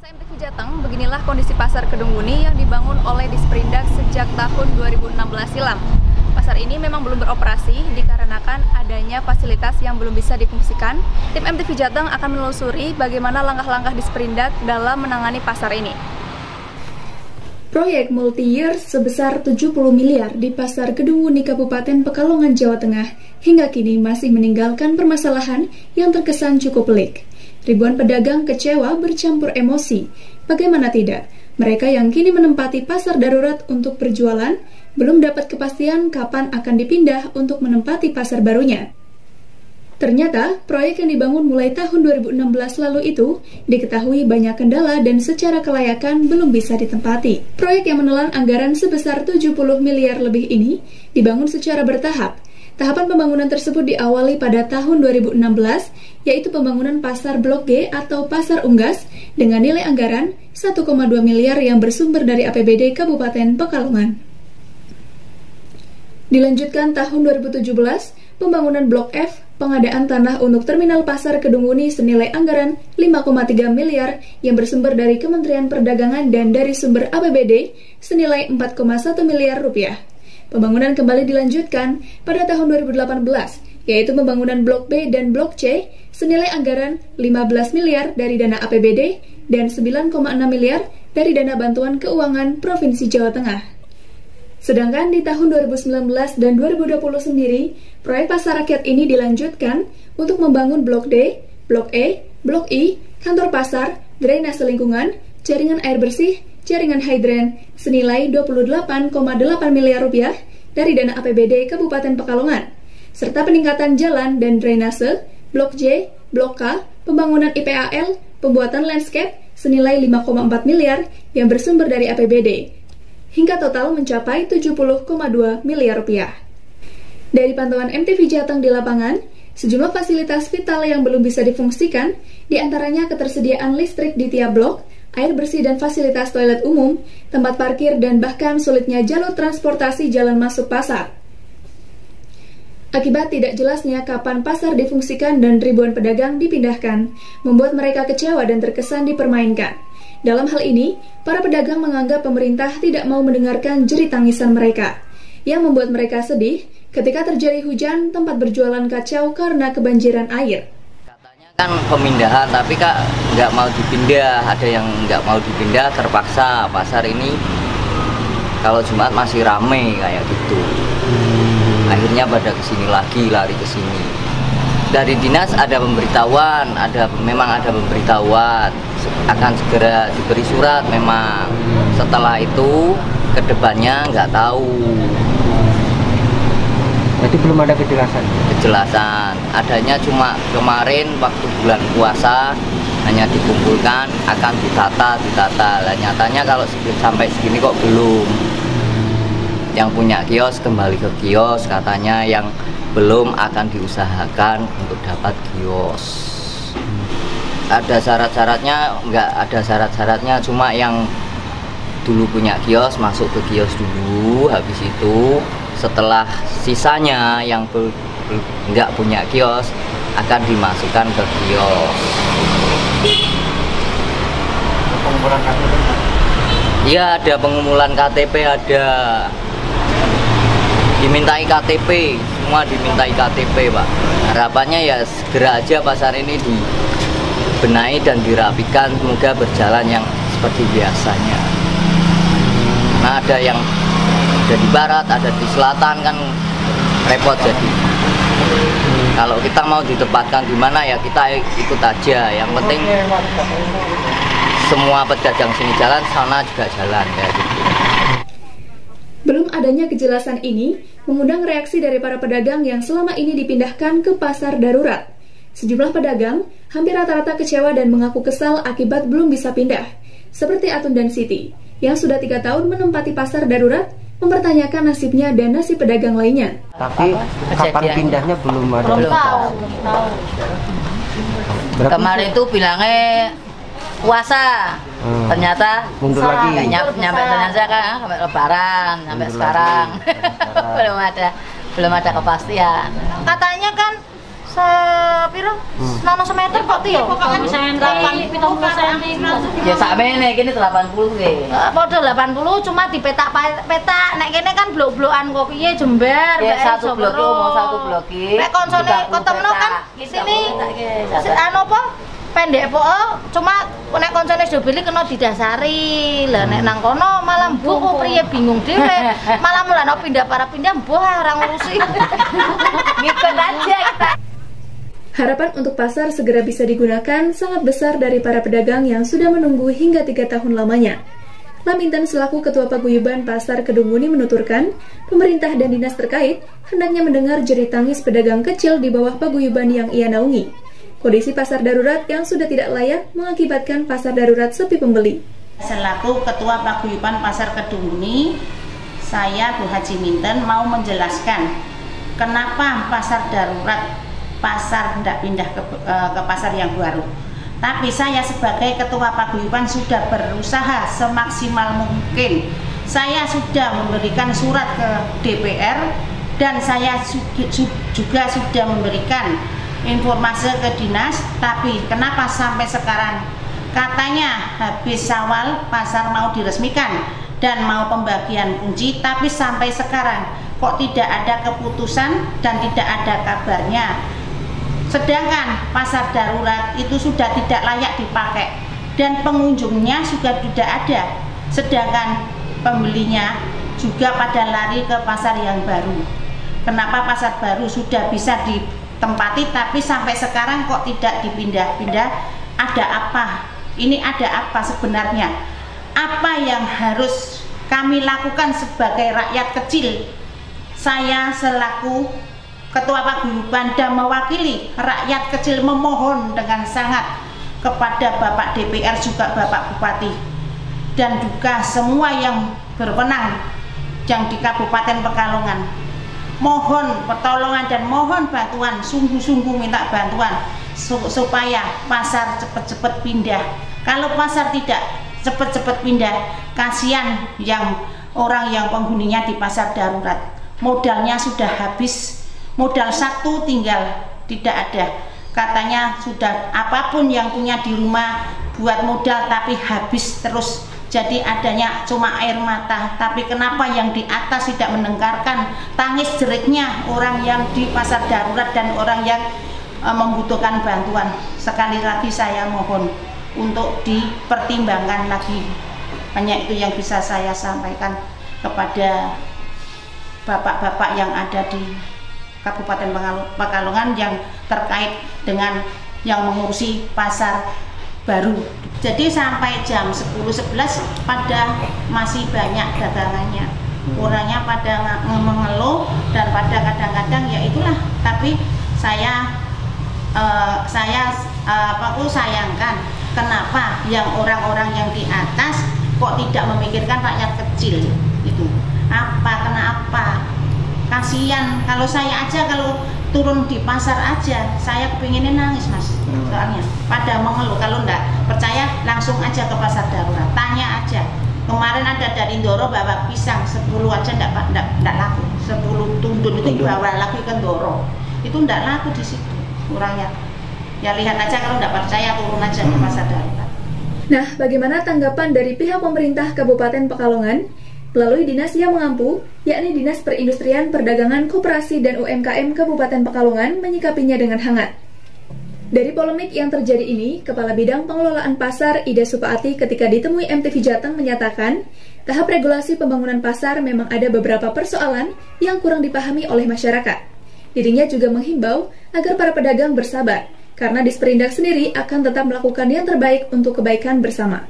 Desa MTV Jateng, beginilah kondisi pasar Kedung Wuni yang dibangun oleh Disperindak sejak tahun 2016 silam. Pasar ini memang belum beroperasi dikarenakan adanya fasilitas yang belum bisa difungsikan. Tim MTV Jateng akan menelusuri bagaimana langkah-langkah Disperindak dalam menangani pasar ini. Proyek multi-year sebesar 70 miliar di Pasar Kedung Wuni Kabupaten Pekalongan, Jawa Tengah hingga kini masih meninggalkan permasalahan yang terkesan cukup pelik. Ribuan pedagang kecewa bercampur emosi. Bagaimana tidak, mereka yang kini menempati pasar darurat untuk berjualan belum dapat kepastian kapan akan dipindah untuk menempati pasar barunya. Ternyata, proyek yang dibangun mulai tahun 2016 lalu itu diketahui banyak kendala dan secara kelayakan belum bisa ditempati. Proyek yang menelan anggaran sebesar 70 miliar lebih ini dibangun secara bertahap. Tahapan pembangunan tersebut diawali pada tahun 2016, yaitu pembangunan Pasar Blok G atau Pasar Unggas dengan nilai anggaran 1,2 miliar yang bersumber dari APBD Kabupaten Pekalongan. Dilanjutkan tahun 2017, pembangunan Blok F, pengadaan tanah untuk Terminal Pasar Kedung Wuni senilai anggaran 5,3 miliar yang bersumber dari Kementerian Perdagangan dan dari sumber APBD senilai 4,1 miliar rupiah. Pembangunan kembali dilanjutkan pada tahun 2018, yaitu pembangunan Blok B dan Blok C senilai anggaran 15 miliar dari dana APBD dan 9,6 miliar dari dana bantuan keuangan Provinsi Jawa Tengah. Sedangkan di tahun 2019 dan 2020 sendiri, proyek pasar rakyat ini dilanjutkan untuk membangun Blok D, Blok E, Blok I, kantor pasar, drainase lingkungan, jaringan air bersih, jaringan hidran senilai 28,8 miliar rupiah dari dana APBD Kabupaten Pekalongan, serta peningkatan jalan dan drainase, Blok J, Blok K, pembangunan IPAL, pembuatan landscape senilai 5,4 miliar yang bersumber dari APBD, hingga total mencapai 70,2 miliar rupiah. Dari pantauan MTV Jateng di lapangan, sejumlah fasilitas vital yang belum bisa difungsikan, diantaranya ketersediaan listrik di tiap blok, air bersih dan fasilitas toilet umum, tempat parkir, dan bahkan sulitnya jalur transportasi jalan masuk pasar. Akibat tidak jelasnya kapan pasar difungsikan dan ribuan pedagang dipindahkan, membuat mereka kecewa dan terkesan dipermainkan. Dalam hal ini, para pedagang menganggap pemerintah tidak mau mendengarkan jerit tangisan mereka, yang membuat mereka sedih ketika terjadi hujan, tempat berjualan kacau karena kebanjiran air. Kan pemindahan, tapi kak nggak mau dipindah, ada yang nggak mau dipindah terpaksa. Pasar ini kalau Jumat masih rame kayak gitu, akhirnya pada kesini lagi, lari ke sini. Dari dinas ada pemberitahuan, memang ada pemberitahuan akan segera diberi surat memang. Setelah itu kedepannya nggak tahu. Jadi belum ada kejelasan. Adanya cuma kemarin waktu bulan puasa hanya dikumpulkan akan ditata. Lah nyatanya kalau sampai segini kok belum. Yang punya kios kembali ke kios, katanya yang belum akan diusahakan untuk dapat kios. Ada syarat-syaratnya? Enggak ada syarat-syaratnya, cuma yang dulu punya kios masuk ke kios dulu, habis itu setelah sisanya yang nggak punya kios akan dimasukkan ke kios. Pengumpulan KTP? Iya, ada pengumpulan KTP, ada dimintai KTP, semua dimintai KTP, Pak. Harapannya ya segera aja pasar ini dibenahi dan dirapikan, semoga berjalan yang seperti biasanya. Nah, ada yang ada di barat, ada di selatan, kan repot jadi. Kalau kita mau ditempatkan di mana ya kita ikut aja. Yang penting semua pedagang sini jalan, sana juga jalan kayak gitu. Belum adanya kejelasan ini mengundang reaksi dari para pedagang yang selama ini dipindahkan ke pasar darurat. Sejumlah pedagang hampir rata-rata kecewa dan mengaku kesal akibat belum bisa pindah. Seperti Atun dan Siti, yang sudah 3 tahun menempati pasar darurat, mempertanyakan nasibnya dan nasib pedagang lainnya. Tapi kapan pindahnya belum ada. Belum tahu. Kemarin itu bilangnya puasa, ternyata mundur lagi. Nyampe ternyata kan sampai Lebaran, sampai sekarang belum ada kepastian. Katanya kan sepiro? Nono semeter kok ti yo? Ya sakmene kene 80 nggih. Padha 80 cuma dipetak-petak. Nek kene kan blok-blokan kok piye jembar, Ya satu blok mau satu blok iki. Nek koncone ketemu kan sini anu apa? Pendek po, cuma nek koncone do beli kena didasari. Lah nek nang kono malah mbuh kok priye bingung dhewe. Malah mulane pindah para pindah mbuh ora ngurusi. Ngikut aja kita. Harapan untuk pasar segera bisa digunakan sangat besar dari para pedagang yang sudah menunggu hingga 3 tahun lamanya. Lamintan selaku Ketua Paguyuban Pasar Kedunguni menuturkan, pemerintah dan dinas terkait hendaknya mendengar jerit tangis pedagang kecil di bawah paguyuban yang ia naungi. Kondisi pasar darurat yang sudah tidak layak mengakibatkan pasar darurat sepi pembeli. Selaku Ketua Paguyuban Pasar Kedunguni, saya Bu Haji Minten mau menjelaskan kenapa pasar darurat, pasar tidak pindah ke pasar yang baru. Tapi saya sebagai Ketua Paguyuban sudah berusaha semaksimal mungkin. Saya sudah memberikan surat ke DPR dan saya juga sudah memberikan informasi ke dinas. Tapi kenapa sampai sekarang katanya habis Syawal pasar mau diresmikan dan mau pembagian kunci, tapi sampai sekarang kok tidak ada keputusan dan tidak ada kabarnya. Sedangkan pasar darurat itu sudah tidak layak dipakai dan pengunjungnya juga tidak ada. Sedangkan pembelinya juga pada lari ke pasar yang baru. Kenapa pasar baru sudah bisa ditempati tapi sampai sekarang kok tidak dipindah-pindah? Ada apa? Ini ada apa sebenarnya? Apa yang harus kami lakukan sebagai rakyat kecil? Saya selaku Ketua Paguyuban dan mewakili rakyat kecil memohon dengan sangat kepada Bapak DPR juga Bapak Bupati dan juga semua yang berwenang yang di Kabupaten Pekalongan, mohon pertolongan dan mohon bantuan, sungguh-sungguh minta bantuan supaya pasar cepat-cepat pindah. Kalau pasar tidak cepat-cepat pindah, kasihan yang orang yang penghuninya di pasar darurat, modalnya sudah habis. Modal satu tinggal tidak ada. Katanya sudah apapun yang punya di rumah buat modal tapi habis terus. Jadi adanya cuma air mata. Tapi kenapa yang di atas tidak mendengarkan tangis jeritnya orang yang di pasar darurat dan orang yang membutuhkan bantuan. Sekali lagi saya mohon untuk dipertimbangkan lagi. Hanya itu yang bisa saya sampaikan kepada bapak-bapak yang ada di Kabupaten Pekalongan yang terkait dengan yang mengurusi pasar baru. Jadi sampai jam 10-11 pada masih banyak dagangannya. Orangnya pada mengeluh dan pada kadang-kadang ya itulah. Tapi saya sayangkan kenapa yang orang-orang yang di atas kok tidak memikirkan rakyat kecil itu. Kenapa? Kasihan, kalau saya aja kalau turun di pasar aja saya kepinginnya nangis mas. Soalnya pada mengeluh, kalau enggak percaya langsung aja ke pasar darurat, tanya aja. Kemarin ada dari Ndoro bawa pisang 10 aja enggak laku, 10 tundun itu bawa lagi ke Ndoro, itu enggak laku di situ orangnya. Ya lihat aja, kalau enggak percaya turun aja ke pasar darurat. Nah, bagaimana tanggapan dari pihak pemerintah Kabupaten Pekalongan melalui dinas yang mengampu, yakni Dinas Perindustrian, Perdagangan, Koperasi, dan UMKM Kabupaten Pekalongan menyikapinya dengan hangat. Dari polemik yang terjadi ini, Kepala Bidang Pengelolaan Pasar Ida Supaati ketika ditemui MTV Jateng menyatakan, tahap regulasi pembangunan pasar memang ada beberapa persoalan yang kurang dipahami oleh masyarakat. Dirinya juga menghimbau agar para pedagang bersabar, karena Disperindak sendiri akan tetap melakukan yang terbaik untuk kebaikan bersama.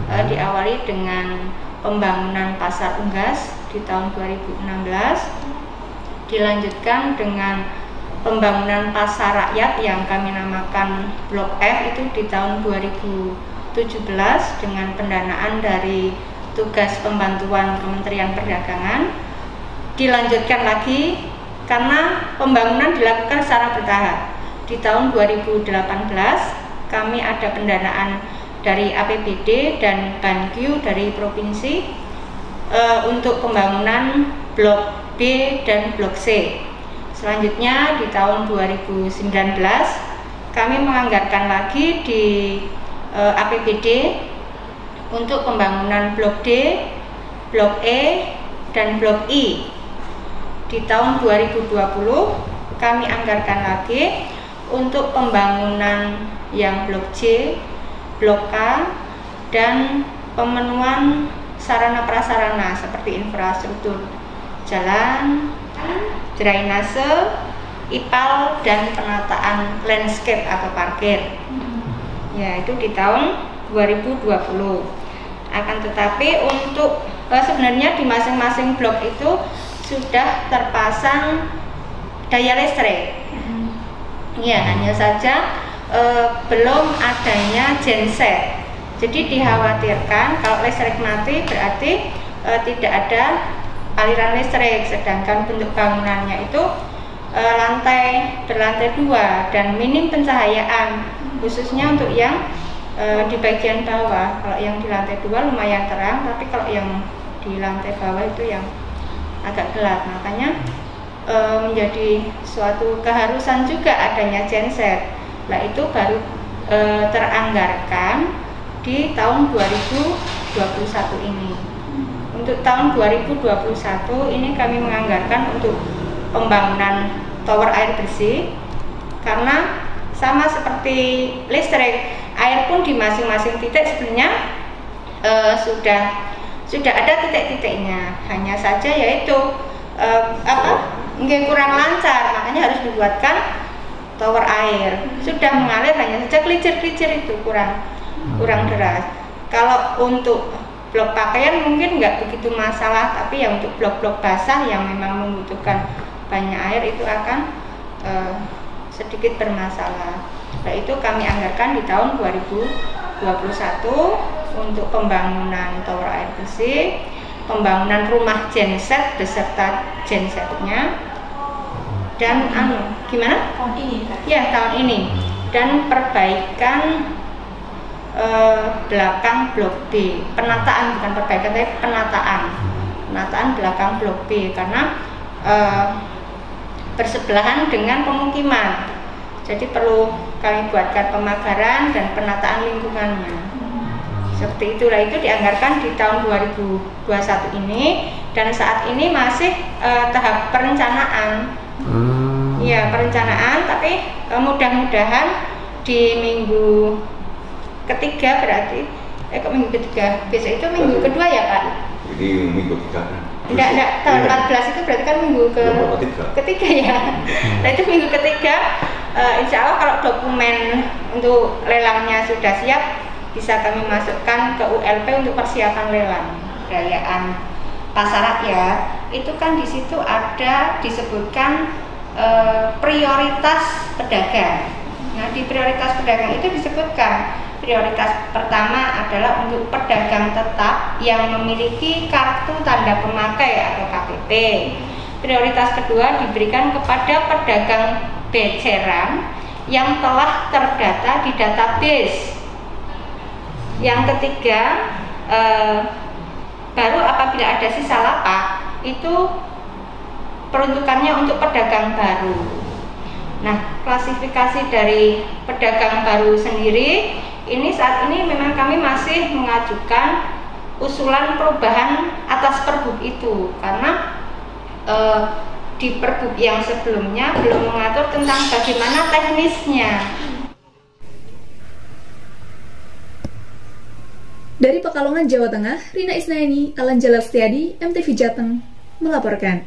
Diawali dengan pembangunan pasar unggas di tahun 2016, dilanjutkan dengan pembangunan pasar rakyat yang kami namakan Blok F itu di tahun 2017 dengan pendanaan dari tugas pembantuan Kementerian Perdagangan. Dilanjutkan lagi karena pembangunan dilakukan secara bertahap. Di tahun 2018 kami ada pendanaan dari APBD dan BANQ dari provinsi untuk pembangunan Blok B dan Blok C. Selanjutnya di tahun 2019 kami menganggarkan lagi di APBD untuk pembangunan Blok D, Blok E, dan Blok I. Di tahun 2020 kami anggarkan lagi untuk pembangunan yang Blok C, Blok K, dan pemenuhan sarana prasarana seperti infrastruktur jalan, drainase, IPAL, dan penataan landscape atau parkir. Ya, itu di tahun 2020. Akan tetapi untuk sebenarnya di masing-masing blok itu sudah terpasang daya listrik. Ya, hanya saja belum adanya genset. Jadi dikhawatirkan kalau listrik mati berarti tidak ada aliran listrik, sedangkan bentuk bangunannya itu berlantai 2 dan minim pencahayaan, khususnya untuk yang di bagian bawah. Kalau yang di lantai 2 lumayan terang, tapi kalau yang di lantai bawah itu yang agak gelap. Makanya menjadi suatu keharusan juga adanya genset. Nah, itu baru teranggarkan di tahun 2021 ini. Untuk tahun 2021 ini kami menganggarkan untuk pembangunan tower air bersih, karena sama seperti listrik, air pun di masing-masing titik sebenarnya sudah ada titik-titiknya, hanya saja yaitu kurang lancar, makanya harus dibuatkan tower air. Sudah mengalir, hanya saja kelicir-kelicir itu kurang deras. Kalau untuk blok pakaian mungkin nggak begitu masalah, tapi yang untuk blok-blok basah yang memang membutuhkan banyak air itu akan sedikit bermasalah. Nah, itu kami anggarkan di tahun 2021 untuk pembangunan tower air bersih, pembangunan rumah genset beserta gensetnya, dan gimana? Tahun ini. Ya, tahun ini. Dan perbaikan belakang blok B, penataan, bukan perbaikan tapi penataan belakang blok B, karena bersebelahan dengan pemukiman, jadi perlu kami buatkan pemagaran dan penataan lingkungannya seperti itulah. Itu dianggarkan di tahun 2021 ini, dan saat ini masih tahap perencanaan. Ya, perencanaan, tapi mudah-mudahan di minggu ketiga, berarti minggu ketiga, besok itu minggu kedua ya Pak? Ini minggu ketiga kan? Enggak, tahun 14 itu berarti kan minggu ketiga ya. Nah, itu minggu ketiga, insya Allah kalau dokumen untuk lelangnya sudah siap, bisa kami masukkan ke ULP untuk persiapan lelang perayaan Pasar Rakyat. Itu kan di situ ada disebutkan prioritas pedagang. Nah, di prioritas pedagang itu disebutkan prioritas pertama adalah untuk pedagang tetap yang memiliki kartu tanda pemakai atau KTP. Prioritas kedua diberikan kepada pedagang beceran yang telah terdata di database. Yang ketiga, baru apabila ada sisa lapak, itu peruntukannya untuk pedagang baru. Nah, klasifikasi dari pedagang baru sendiri ini saat ini memang kami masih mengajukan usulan perubahan atas Pergub itu, karena di Pergub yang sebelumnya belum mengatur tentang bagaimana teknisnya. Dari Pekalongan, Jawa Tengah, Rina Isnaini, Alan Jalastiadi, MTV Jateng melaporkan.